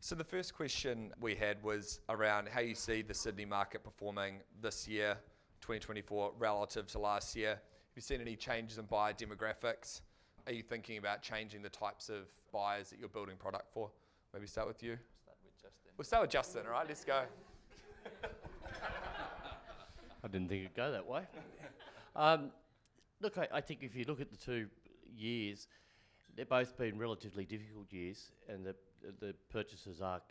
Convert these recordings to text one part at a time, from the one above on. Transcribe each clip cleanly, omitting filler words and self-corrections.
So the first question we had was around how you see the Sydney market performing this year, 2024, relative to last year. Have you seen any changes in buyer demographics? Are you thinking about changing the types of buyers that you're building product for? Maybe start with you. We'll start with Justin, all right? Let's go. I didn't think it'd go that way. Look, I think if you look at the 2 years, they've both been relatively difficult years, and the purchasers are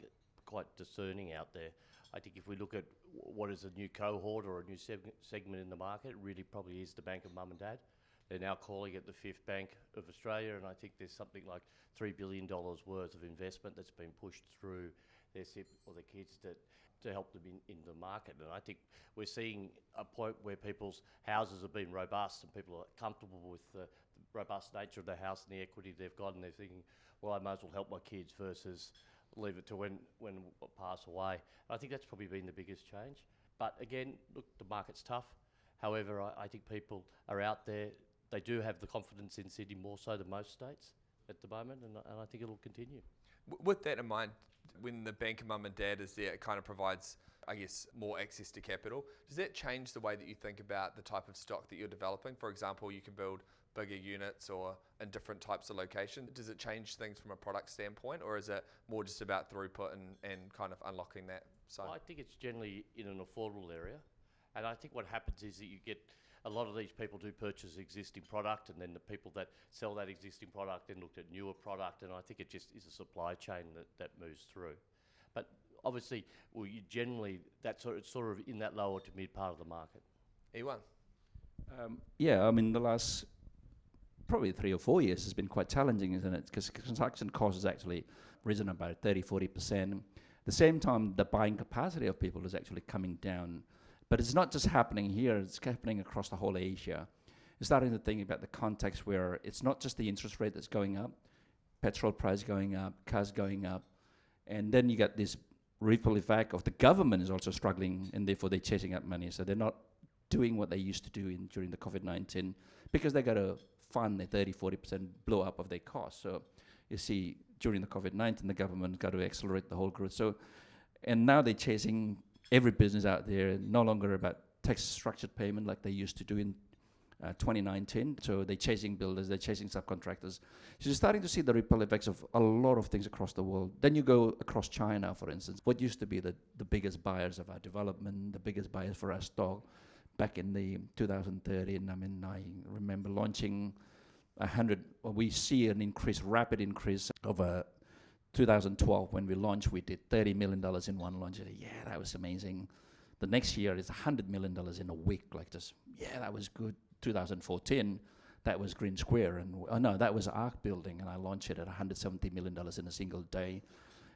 quite discerning out there. I think if we look at what is a new cohort or a new segment in the market, it really probably is the bank of mum and dad. They're now calling it the fifth bank of Australia, and I think there's something like $3 billion worth of investment that's been pushed through their SIP or their kids to help them in the market. And I think we're seeing a point where people's houses have been robust and people are comfortable with the robust nature of the house and the equity they've got, and they're thinking, well, I might as well help my kids versus leave it to when I pass away. And I think that's probably been the biggest change. But again, look, the market's tough. However, I think people are out there. They do have the confidence in Sydney more so than most states at the moment, and I think it'll continue. With that in mind, when the bank of mum and dad is there, it kind of provides, I guess, more access to capital. Does that change the way that you think about the type of stock that you're developing? For example, you can build bigger units or in different types of locations. Does it change things from a product standpoint, or is it more just about throughput and kind of unlocking that side? Well, I think it's generally in an affordable area, and I think what happens is that you get a lot of these people do purchase existing product, and then the people that sell that existing product then look at newer product, and I think it just is a supply chain that moves through. But obviously, you generally, it's sort of in that lower to mid part of the market. Ewan? Yeah, I mean, the last probably 3 or 4 years has been quite challenging, isn't it? Because construction cost has actually risen about 30-40%. At the same time, the buying capacity of people is actually coming down. But it's not just happening here, it's happening across the whole Asia. You're starting to think about the context where it's not just the interest rate that's going up, petrol price going up, cars going up, and then you got this ripple effect of the government is also struggling, and therefore they're chasing up money. So they're not doing what they used to do during the COVID-19 because they got to fund the 30-40% blow up of their costs. So you see, during the COVID-19, the government got to accelerate the whole growth. So, and now they're chasing every business out there, no longer about tax structured payment like they used to do in 2019. So they're chasing builders, they're chasing subcontractors. So you're starting to see the ripple effects of a lot of things across the world. Then you go across China, for instance. What used to be the biggest buyers of our development, the biggest buyers for our stock back in the 2013, I mean, I remember launching 100, well, we see an increase, rapid increase over 2012 when we launched, we did $30 million in one launch. Yeah, that was amazing. The next year is $100 million in a week, like just, yeah, that was good. 2014, that was Green Square, and no, that was Arc Building, and I launched it at $170 million in a single day.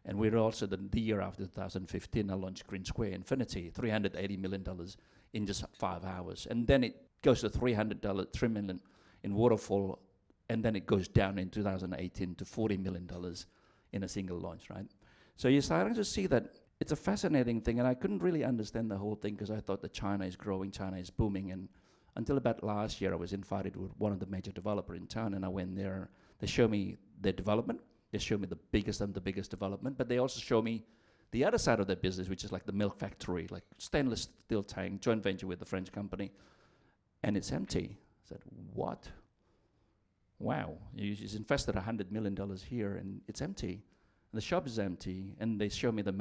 And we were also, the year after 2015, I launched Green Square Infinity, $380 million in just 5 hours. And then it goes to $3 million in Waterfall, and then it goes down in 2018 to $40 million in a single launch, right? So you're starting to see that it's a fascinating thing, and I couldn't really understand the whole thing because I thought that China is growing, China is booming, and until about last year I was invited with one of the major developers in town, and I went there. They show me their development, they show me the biggest development, but they also show me the other side of their business, which is like the milk factory, like stainless steel tank, joint venture with the French company, and it's empty. I said, what? Wow, you just invested $100 million here and it's empty. The shop is empty, and they show me the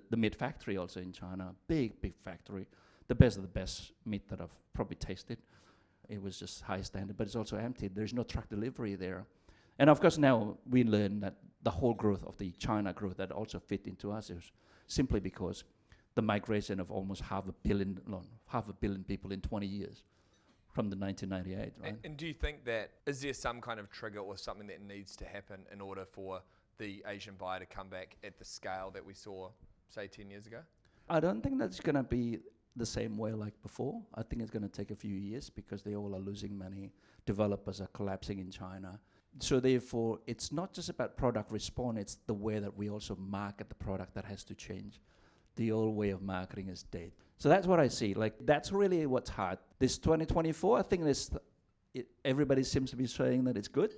the meat factory also in China, big factory, the best of the best meat that I've probably tasted. It was just high standard, but it's also empty. There's no truck delivery there. And of course now we learn that the whole growth of the China growth that also fit into us is simply because the migration of almost half a billion people in 20 years. From the 1998, right? And do you think that, is there some kind of trigger or something that needs to happen in order for the Asian buyer to come back at the scale that we saw, say, 10 years ago? I don't think that's going to be the same way like before. I think it's going to take a few years because they all are losing money. Developers are collapsing in China. So therefore, it's not just about product response, it's the way that we also market the product that has to change. The old way of marketing is dead. So that's what I see. Like, that's really what's hard. This 2024, I think everybody seems to be saying that it's good.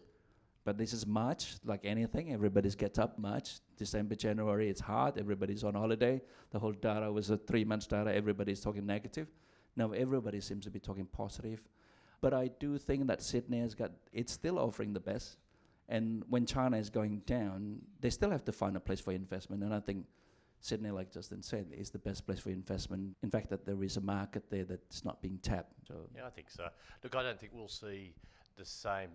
But this is March, like anything. Everybody's gets up March, December, January. It's hard. Everybody's on holiday. The whole data was a 3 months data. Everybody's talking negative. Now everybody seems to be talking positive. But I do think that Sydney it's still offering the best. And when China is going down, they still have to find a place for investment. And I think Sydney, like Justin said, is the best place for investment. In fact, that there is a market there that's not being tapped. So Yeah, I think so. Look, I don't think we'll see the same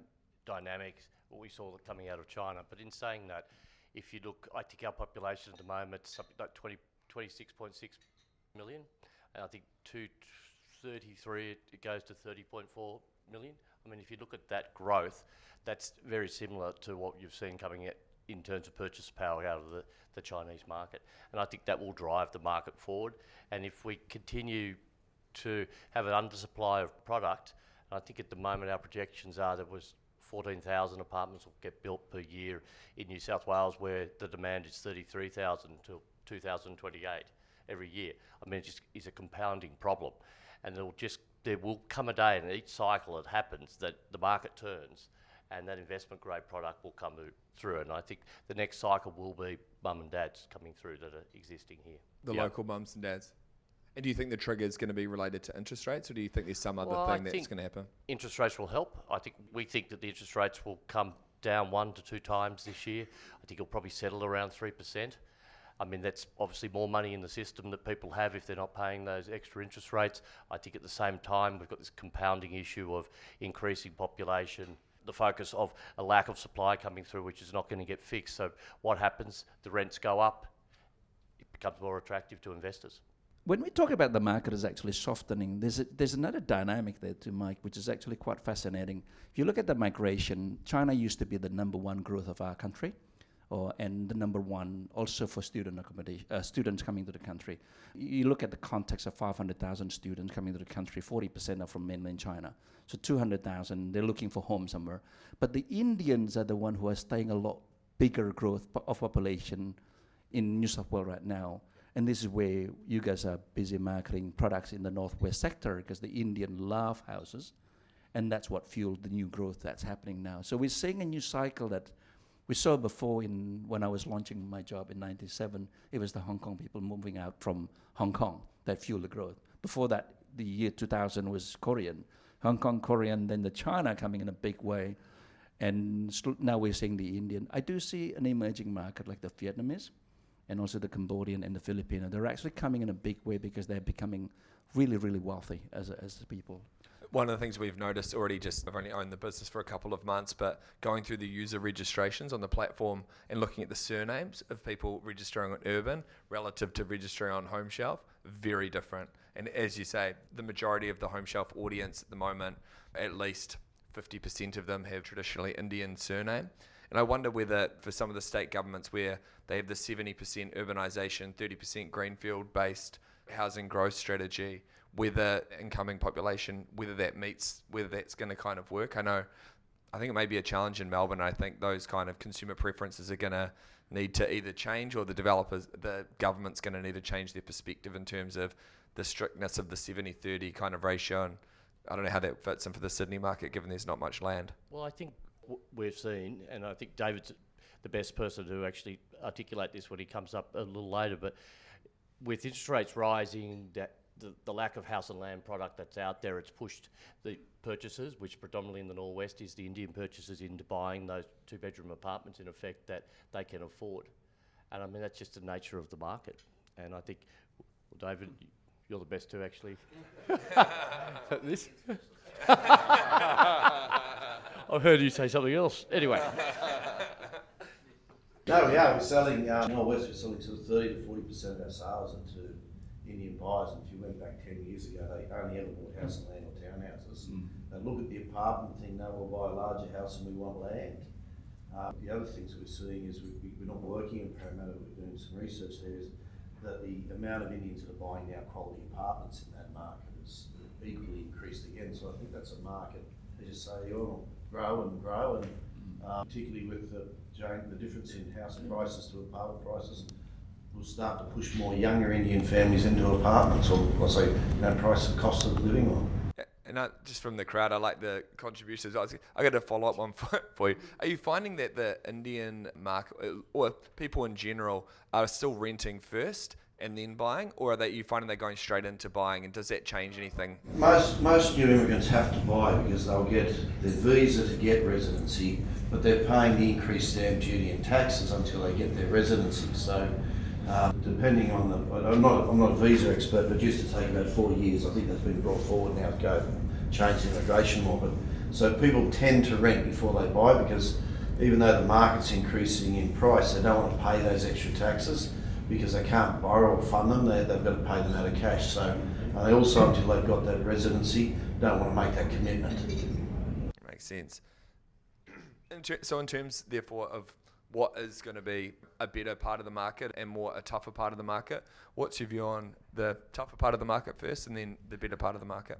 dynamics what we saw coming out of China. But in saying that, if you look, I think our population at the moment is something like 26.6 million. And I think 233 it goes to 30.4 million. I mean, if you look at that growth, that's very similar to what you've seen coming in terms of purchase power out of the Chinese market. And I think that will drive the market forward. And if we continue to have an undersupply of product, I think at the moment our projections are there was 14,000 apartments will get built per year in New South Wales, where the demand is 33,000 until 2028 every year. I mean, it just is a compounding problem. And there will come a day in each cycle it happens that the market turns and that investment grade product will come through. And I think the next cycle will be mum and dads coming through that are existing here. The local mums and dads. And do you think the trigger is going to be related to interest rates, or do you think there's some other thing that's going to happen? Interest rates will help. We think that the interest rates will come down 1 to 2 times this year. I think it'll probably settle around 3%. I mean, that's obviously more money in the system that people have if they're not paying those extra interest rates. I think at the same time, we've got this compounding issue of increasing population, the focus of a lack of supply coming through, which is not going to get fixed. So what happens? The rents go up. It becomes more attractive to investors. when we talk about the market is actually softening, there's another dynamic there too, Mike, which is actually quite fascinating. If you look at the migration, China used to be the number one growth of our country, and the number one also for student accommodation, students coming to the country. You look at the context of 500,000 students coming to the country, 40% are from mainland China. So 200,000, they're looking for home somewhere. But the Indians are the one who are staying a lot bigger growth of population in New South Wales right now. And this is where you guys are busy marketing products in the Northwest sector, because the Indian love houses, and that's what fueled the new growth that's happening now. So we're seeing a new cycle that we saw before when I was launching my job in '97. It was the Hong Kong people moving out from Hong Kong that fueled the growth. Before that, the year 2000 was Korean. Hong Kong, Korean, then the China coming in a big way. And now we're seeing the Indian. I do see an emerging market like the Vietnamese, and also the Cambodian and the Filipino. They're actually coming in a big way because they're becoming really, really wealthy as people. One of the things we've noticed already, I've only owned the business for a couple of months, but going through the user registrations on the platform and looking at the surnames of people registering on Urban relative to registering on Home Shelf, very different. And as you say, the majority of the Home Shelf audience at the moment, at least 50% of them have traditionally Indian surname. And I wonder whether for some of the state governments where they have the 70% urbanisation, 30% greenfield-based housing growth strategy, whether incoming population, whether that's going to kind of work. I think it may be a challenge in Melbourne. I think those kind of consumer preferences are going to need to either change, or the government's going to need to change their perspective in terms of the strictness of the 70-30 kind of ratio. And I don't know how that fits in for the Sydney market, given there's not much land. Well, I think we've seen, and I think David's the best person to actually articulate this when he comes up a little later, but with interest rates rising, the lack of house and land product that's out there, it's pushed the purchasers, which predominantly in the Northwest is the Indian purchasers, into buying those 2-bedroom apartments in effect that they can afford. And I mean, that's just the nature of the market. And I think, well, David, you're the best to actually... This? I've heard you say something else. Anyway. No, we are. We're selling, Northwest, we're selling sort of 30 to 40% of our sales into Indian buyers. And if you went back 10 years ago, they only ever bought house and land or townhouses. They look at the apartment thing, no, we'll buy a larger house and we want land. The other things we're seeing is we're not working in Parramatta, we're doing some research there, is that the amount of Indians that are buying now quality apartments in that market has equally increased again. So I think that's a market, as you say, you'll grow and grow, and particularly with the difference in house prices to apartment prices, will start to push more younger Indian families into apartments, or I say, cost of living on. And just from the crowd, I like the contributions. I got a follow-up one for you. Are you finding that the Indian market, or people in general, are still renting first and then buying, or are you finding they're going straight into buying, and does that change anything? Most new immigrants have to buy because they'll get their visa to get residency, but they're paying the increased stamp duty and taxes until they get their residency. So, depending on I'm not a visa expert, but it used to take about 4 years. I think that's been brought forward now to go change the immigration law. But so people tend to rent before they buy because even though the market's increasing in price, they don't want to pay those extra taxes because they can't borrow or fund them. They've got to pay them out of cash. So they also, until they've got that residency, don't want to make that commitment. Makes sense. So in terms, therefore, of what is going to be a better part of the market and a tougher part of the market, what's your view on the tougher part of the market first and then the better part of the market?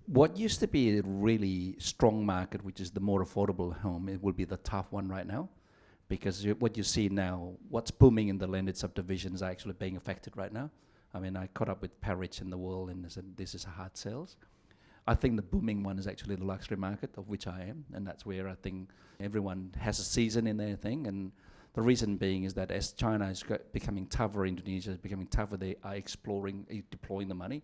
What used to be a really strong market, which is the more affordable home, it will be the tough one right now. Because what you see now, what's booming in the landed subdivisions are actually being affected right now. I mean, I caught up with Parridge in the world and they said, this is hard sales. I think the booming one is actually the luxury market, of which I am, and that's where I think everyone has a season in their thing. And the reason being is that as China is becoming tougher, Indonesia is becoming tougher, they are deploying the money.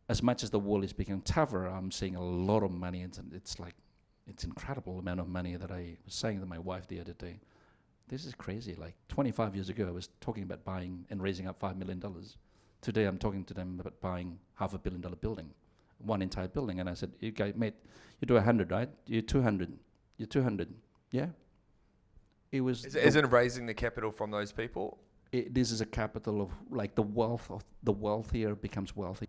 As much as the world is becoming tougher, I'm seeing a lot of money. It's incredible amount of money that I was saying to my wife the other day. This is crazy. Like 25 years ago, I was talking about buying and raising up $5 million. Today, I'm talking to them about buying $500 million building, one entire building. And I said, you guys, mate, you do 100, right? You're 200. You're 200. Yeah. It was. Is it raising the capital from those people? This is a capital of like the wealth of the wealthier becomes wealthy.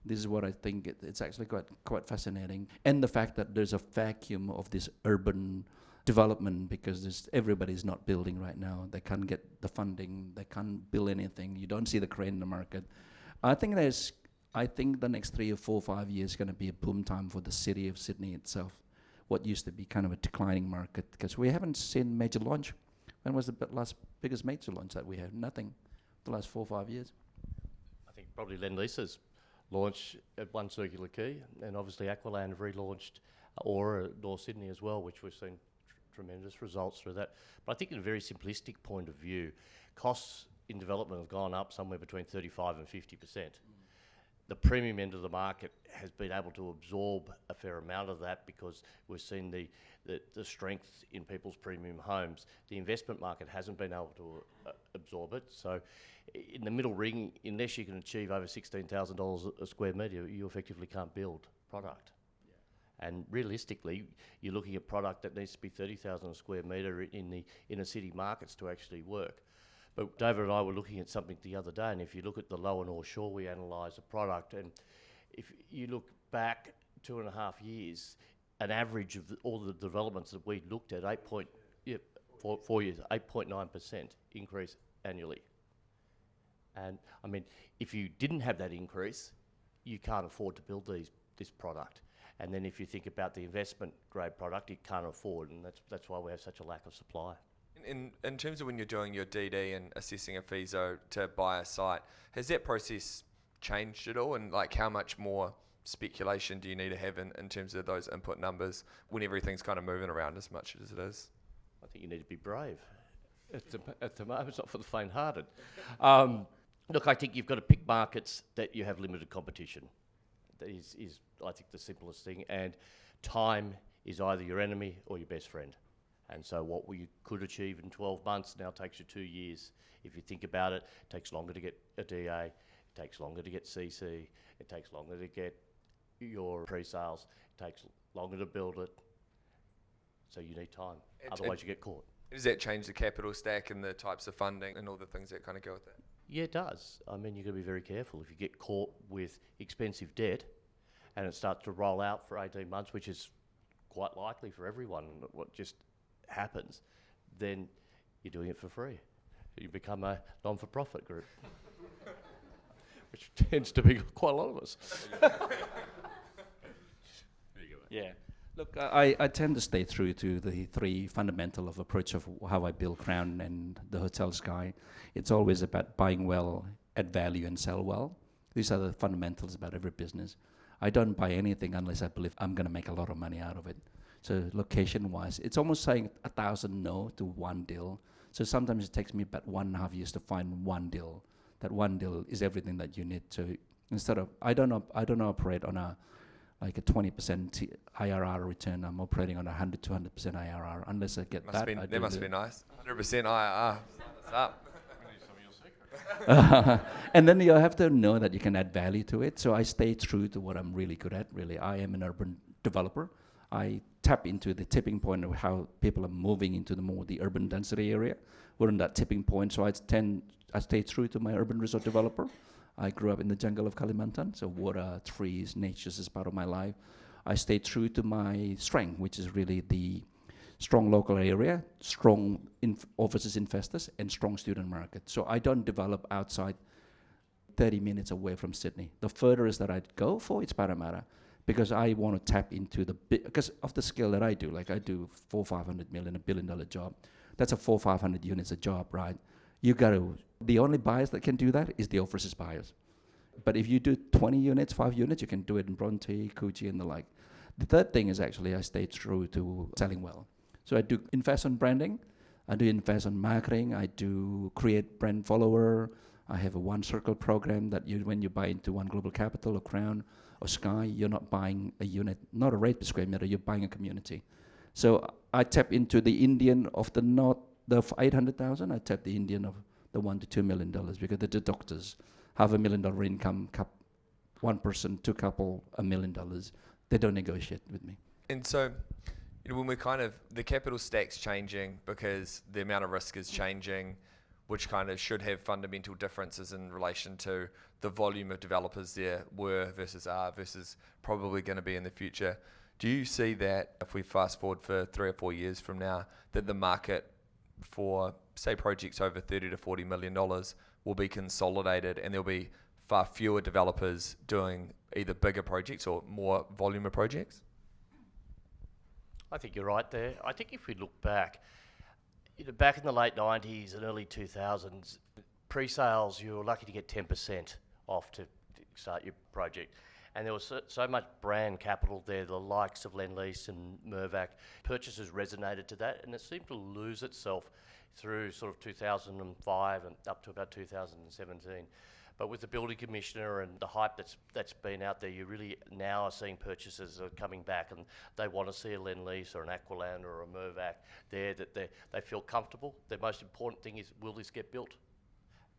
This is what I think it's actually quite fascinating. And the fact that there's a vacuum of this urban development because everybody's not building right now. They can't get the funding. They can't build anything. You don't see the crane in the market. I think the next 3 or 4 or 5 years is going to be a boom time for the city of Sydney itself. What used to be kind of a declining market because we haven't seen major launch. When was the last biggest major launch that we had? Nothing. The last 4 or 5 years. I think probably Lendlease's launch at One Circular Quay, and obviously Aqualand have relaunched Aura North Sydney as well, which we've seen tremendous results through that. But I think in a very simplistic point of view, costs in development have gone up somewhere between 35 and 50%. The premium end of the market has been able to absorb a fair amount of that because we've seen the strength in people's premium homes. The investment market hasn't been able to absorb it. So in the middle ring, unless you can achieve over $16,000 a square metre, you effectively can't build product. And realistically, you're looking at product that needs to be 30,000 a square metre in the inner city markets to actually work. But David and I were looking at something the other day, and if you look at the Lower North Shore, we analysed the product, and if you look back 2.5 years, an average of all the developments that we looked at, 4 years, 8.9% increase annually. And I mean, if you didn't have that increase, you can't afford to build this product. And then if you think about the investment grade product, it can't afford, and that's why we have such a lack of supply. In terms of when you're doing your DD and assessing a FISO to buy a site, has that process changed at all? And like how much more speculation do you need to have in terms of those input numbers when everything's kind of moving around as much as it is? I think you need to be brave. At the moment, it's not for the faint-hearted. Look, I think you've got to pick markets that you have limited competition. That is I think, the simplest thing. And time is either your enemy or your best friend. And so what we could achieve in 12 months now takes you 2 years. If you think about it, it takes longer to get a DA, it takes longer to get CC, it takes longer to get your pre-sales, it takes longer to build it. So you need time, otherwise you get caught. Does that change the capital stack and the types of funding and all the things that kind of go with that? Yeah, it does. I mean, you've got to be very careful. If you get caught with expensive debt and it starts to roll out for 18 months, which is quite likely for everyone, what just happens, then you're doing it for free. You become a non-for-profit group, which tends to be quite a lot of us. Yeah. Look, I tend to stay true to the 3 fundamental of approach of how I build Crown and the Hotel Sky. It's always about buying well, add value, and sell well. These are the fundamentals about every business. I don't buy anything unless I believe I'm going to make a lot of money out of it. So location-wise, it's almost saying 1,000 no to one deal. So sometimes it takes me about 1.5 years to find one deal. That one deal is everything that you need to. Instead of I don't operate on a 20% IRR return. I'm operating on 100 to 200% IRR. Unless I get That must be nice. 100% IRR. What's up? And then you have to know that you can add value to it. So I stay true to what I'm really good at. Really, I am an urban developer. I tap into the tipping point of how people are moving into the urban density area. We're in that tipping point, so I stay true to my urban resort developer. I grew up in the jungle of Kalimantan, so water, trees, nature is part of my life. I stay true to my strength, which is really the strong local area, strong overseas investors, and strong student market. So I don't develop outside 30 minutes away from Sydney. The furthest that I'd go for, it's Parramatta, because I want to tap into because of the scale that I do. Like I do 400-500 million, $1 billion job. That's a 400-500 units a job, right? The only buyers that can do that is the overseas buyers. But if you do 20 units, 5 units, you can do it in Bronte, Coogee, and the like. The third thing is actually I stay true to selling well. So I do invest on branding, I do invest on marketing, I do create brand follower. I have a One Circle program that when you buy into One Global Capital or Crown or Sky, you're not buying a unit, not a rate per square meter, you're buying a community. So I tap into the Indian of the North, the 800,000, I tap the Indian of the $1 to $2 million because the doctors have $1 million income, one person, two couple, $1 million. They don't negotiate with me. And so, when we're the capital stack's changing because the amount of risk is changing, which kind of should have fundamental differences in relation to the volume of developers there were versus are versus probably going to be in the future. Do you see that if we fast forward for 3 or 4 years from now, that the market for, say, projects over $30 to $40 million will be consolidated and there'll be far fewer developers doing either bigger projects or more volume of projects? I think you're right there. I think if we look back, back in the late 90s and early 2000s, pre-sales, you were lucky to get 10% off to start your project. And there was so much brand capital there, the likes of Lendlease and Mirvac. Purchasers resonated to that, and it seemed to lose itself through sort of 2005 and up to about 2017. But with the building commissioner and the hype that's been out there, you really now are seeing purchasers are coming back and they want to see a Lendlease or an Aqualand or a Mirvac there, that they feel comfortable. The most important thing is, will this get built?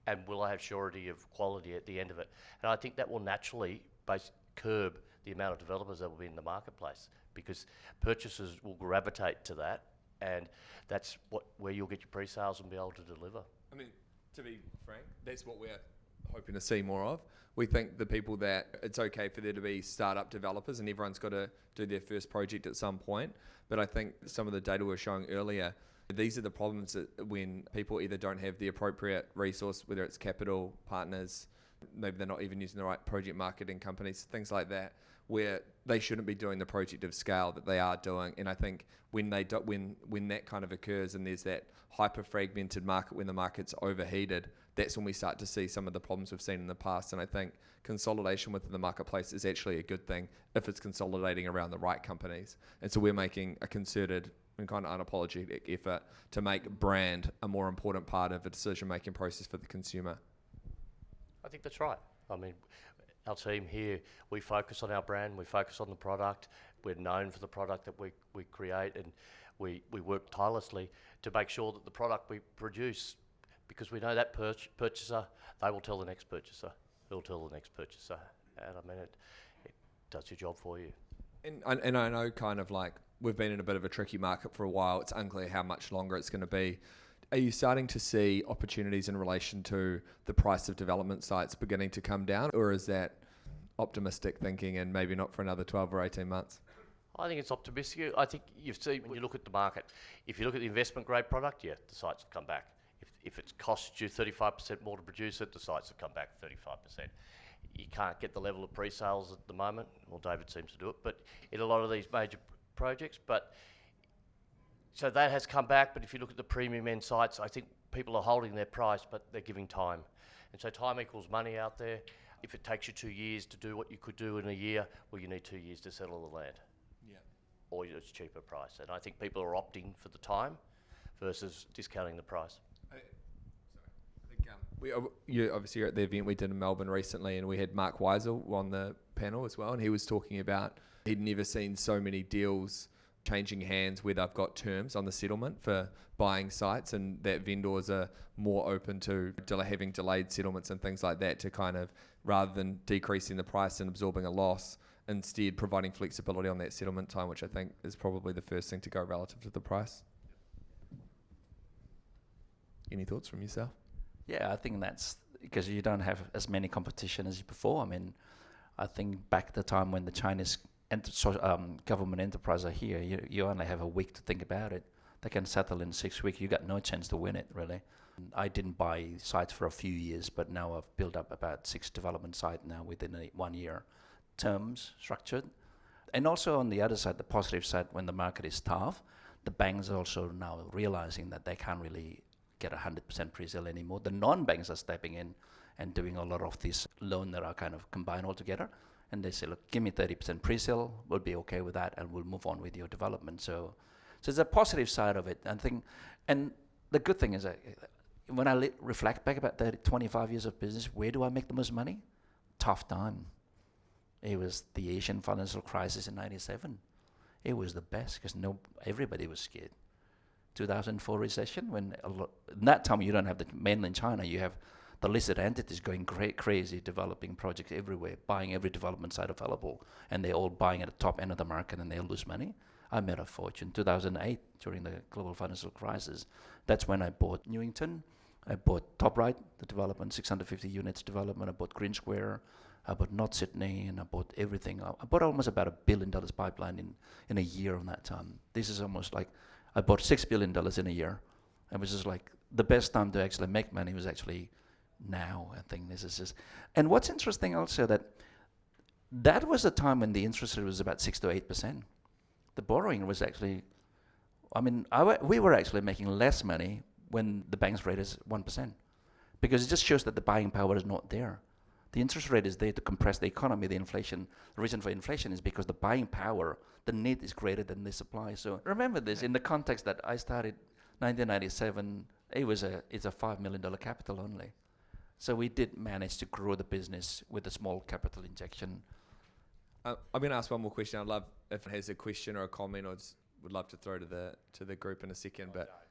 And will I have surety of quality at the end of it? And I think that will naturally curb the amount of developers that will be in the marketplace, because purchasers will gravitate to that, and that's where you'll get your pre-sales and be able to deliver. I mean, to be frank, that's what we're hoping to see more of. We think the people that it's okay for there to be startup developers and everyone's got to do their first project at some point. But I think some of the data we were showing earlier, these are the problems that when people either don't have the appropriate resource, whether it's capital, partners, maybe they're not even using the right project marketing companies, things like that, where they shouldn't be doing the project of scale that they are doing. And I think when they do, when that kind of occurs and there's that hyper fragmented market, when the market's overheated, that's when we start to see some of the problems we've seen in the past. And I think consolidation within the marketplace is actually a good thing if it's consolidating around the right companies. And so we're making a concerted and kind of unapologetic effort to make brand a more important part of the decision-making process for the consumer. I think that's right. I mean, our team here, we focus on our brand, we focus on the product, we're known for the product that we create, and we work tirelessly to make sure that the product we produce, because we know that purchaser, they will tell the next purchaser, they'll tell the next purchaser, and I mean, it does your job for you. And I know kind of like we've been in a bit of a tricky market for a while. It's unclear how much longer it's going to be. Are you starting to see opportunities in relation to the price of development sites beginning to come down, or is that optimistic thinking and maybe not for another 12 or 18 months? I think it's optimistic. I think you've seen when you look at the market, if you look at the investment grade product, yeah, the sites have come back. If it costs you 35% more to produce it, the sites have come back 35%. You can't get the level of pre-sales at the moment. Well, David seems to do it, but in a lot of these major projects. But so that has come back. But if you look at the premium end sites, I think people are holding their price, but they're giving time. And so time equals money out there. If it takes you 2 years to do what you could do in a year, well, you need 2 years to settle the land. Yeah. Or it's a cheaper price. And I think people are opting for the time versus discounting the price. You obviously are at the event we did in Melbourne recently, and we had Mark Weisel on the panel as well, and he was talking about he'd never seen so many deals changing hands where they've got terms on the settlement for buying sites, and that vendors are more open to having delayed settlements and things like that to kind of, rather than decreasing the price and absorbing a loss, instead providing flexibility on that settlement time, which I think is probably the first thing to go relative to the price. Any thoughts from yourself? Yeah, I think that's because you don't have as many competition as before. I mean, I think back at the time when the Chinese government enterprise are here, you only have a week to think about it. They can settle in 6 weeks. You got no chance to win it, really. I didn't buy sites for a few years, but now I've built up about 6 development sites now within 1 year. Terms structured. And also on the other side, the positive side, when the market is tough, the banks are also now realizing that they can't really get 100% pre-sale anymore. The non-banks are stepping in and doing a lot of these loans that are kind of combined all together. And they say, look, give me 30% pre-sale, we'll be okay with that, and we'll move on with your development. So it's a positive side of it, I think. And the good thing is that when I reflect back about 25 years of business, where do I make the most money? Tough time. It was the Asian financial crisis in 97. It was the best because everybody was scared. 2004 recession, when in that time you don't have the mainland China, you have the listed entities going crazy, developing projects everywhere, buying every development site available, and they're all buying at the top end of the market and they lose money. I made a fortune. 2008, during the global financial crisis, that's when I bought Newington, I bought Top Right, the development, 650 units development, I bought Green Square, I bought North Sydney, and I bought everything. I bought almost about $1 billion pipeline in a year on that time. This is almost like I bought $6 billion in a year. It was just like the best time to actually make money was actually now. I think this is just, and what's interesting also that was a time when the interest rate was about 6 to 8%. The borrowing was actually, I mean, we were actually making less money when the bank's rate is 1%, because it just shows that the buying power is not there. The interest rate is there to compress the economy, the inflation. The reason for inflation is because the buying power, the need is greater than the supply. So remember this in the context that I started 1997, it's a $5 million capital only. So we did manage to grow the business with a small capital injection. I'm going to ask one more question. I'd love if it has a question or a comment, or would love to throw to the group in a second. But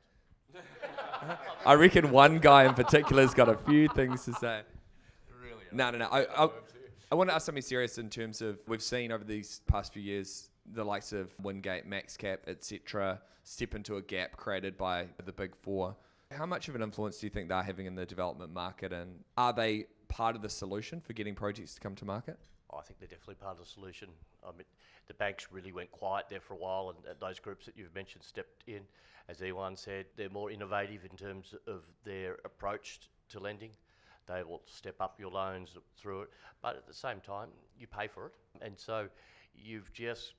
I reckon one guy in particular has got a few things to say. No. I want to ask something serious in terms of, we've seen over these past few years the likes of Wingate, MaxCap, etc., step into a gap created by the big four. How much of an influence do you think they're having in the development market, and are they part of the solution for getting projects to come to market? I think they're definitely part of the solution. I mean, the banks really went quiet there for a while, and those groups that you've mentioned stepped in. As Ewan said, they're more innovative in terms of their approach to lending. They will step up your loans through it, but at the same time, you pay for it. And so you've just,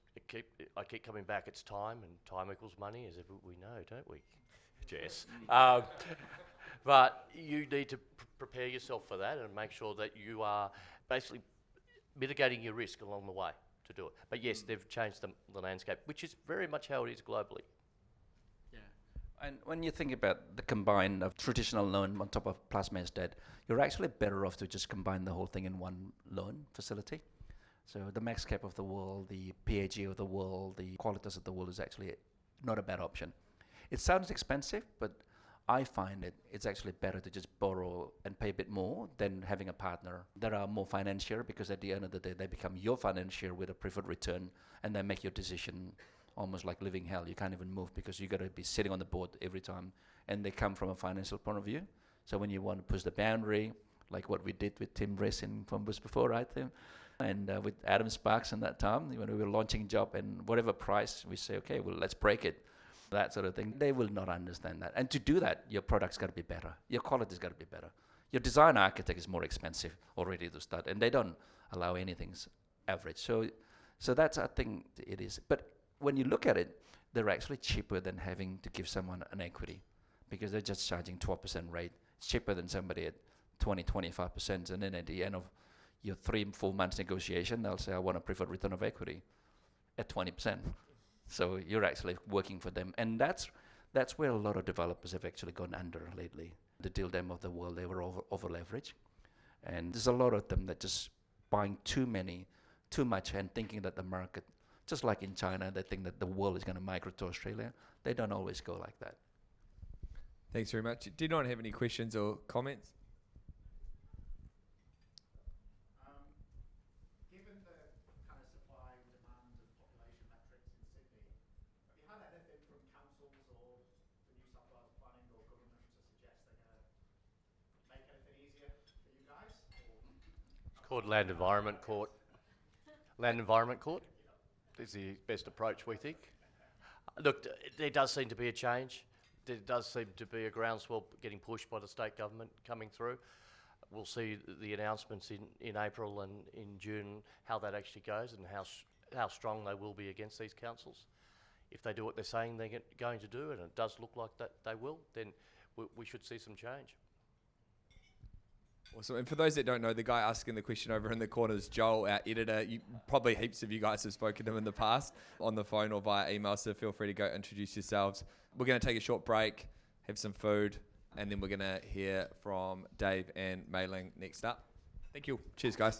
I keep coming back, it's time, and time equals money, as we know, don't we, Jess? But you need to prepare yourself for that and make sure that you are basically mitigating your risk along the way to do it. But yes, they've changed the landscape, which is very much how it is globally. And when you think about the combine of traditional loan on top of plasma debt, you're actually better off to just combine the whole thing in one loan facility. So the MaxCap of the world, the PAG of the world, the Qualitas of the world is actually not a bad option. It sounds expensive, but I find it's actually better to just borrow and pay a bit more than having a partner that are more financier, because at the end of the day, they become your financier with a preferred return, and they make your decision almost like living hell. You can't even move because you got to be sitting on the board every time, and they come from a financial point of view. So when you want to push the boundary, like what we did with Tim Riss in Fombus before, right, Tim? And with Adam Sparks in that time, when we were launching job, and whatever price, we say, okay, well, let's break it. That sort of thing. They will not understand that. And to do that, your product's got to be better. Your quality's got to be better. Your design architect is more expensive already to start, and they don't allow anything average. So that's, I think, it is. But when you look at it, they're actually cheaper than having to give someone an equity, because they're just charging 12% rate. It's cheaper than somebody at 20, 25%. And then at the end of your 3-4 months negotiation, they'll say, I want a preferred return of equity at 20%. So you're actually working for them. And that's where a lot of developers have actually gone under lately. The deal them of the world, they were over leveraged. And there's a lot of them that just buying too much and thinking that the market, just like in China, they think that the world is going to migrate to Australia. They don't always go like that. Thanks very much. Did anyone have any questions or comments? Given the kind of supply and demand and population metrics in Sydney, have you had anything from councils or the New South Wales planning or government to suggest they're going to make anything easier for you guys? It's called Land Environment Court. Land Environment Court is the best approach, we think. Look, there does seem to be a change. There does seem to be a groundswell getting pushed by the state government coming through. We'll see the announcements in April and in June, how that actually goes and how strong they will be against these councils. If they do what they're saying they're going to do, and it does look like that they will, then we should see some change. Awesome. And for those that don't know, the guy asking the question over in the corner is Joel, our editor. Probably heaps of you guys have spoken to him in the past on the phone or via email, so feel free to go introduce yourselves. We're going to take a short break, have some food, and then we're going to hear from Dave and Mei Ling next up. Thank you. Cheers, guys.